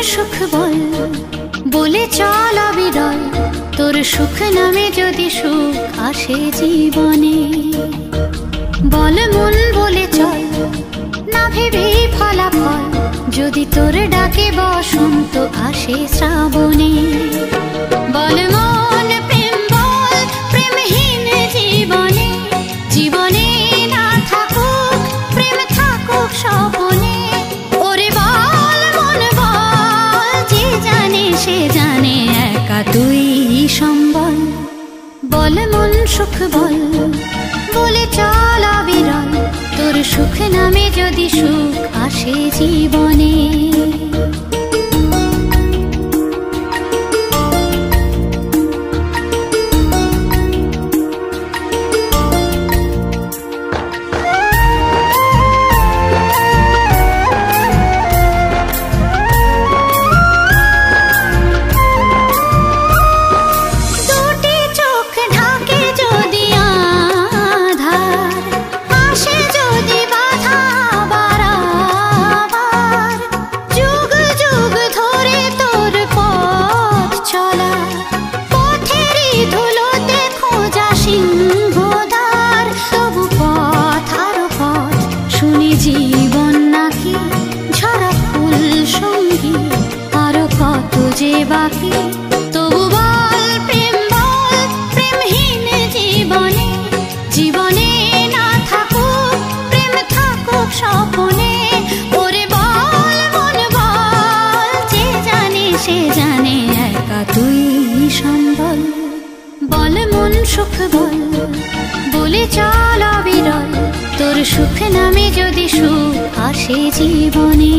সুখ বল বলে চল অবিরল, তোর সুখ নামে যদি সুখ আসে জীবনে। বল মন বলে চল না ভেবে ফলাফল, যদি তোর ডাকে বসন্ত আসে শ্রাবণে। বল মন প্রেম বল প্রেমহীন জীবনে, জীবনে না থাকুক প্রেম থাকুক স্বপনে। ওরে বল মন বল, যে জানে সে জানে একা তুই সম্বল। বল মন সুখ বল বলে চল অবিরল, তোর সুখ নামে যদি সুখ আসে জীবনে। জীবন নাকি ঝরা ফুল সঙ্গী, আরো কত যে বাকি। তবু বল প্রেম বল প্রেমহীন জীবনে, জীবনে না থাকুক প্রেম থাকুক স্বপনে। ওরে বল মন বল, যে জানে সে জানে একা তুই সম্বল। বল মন সুখ বল বলে চল অবিরল, তোর সুখ নামে যদি সুখ আসে জীবনে।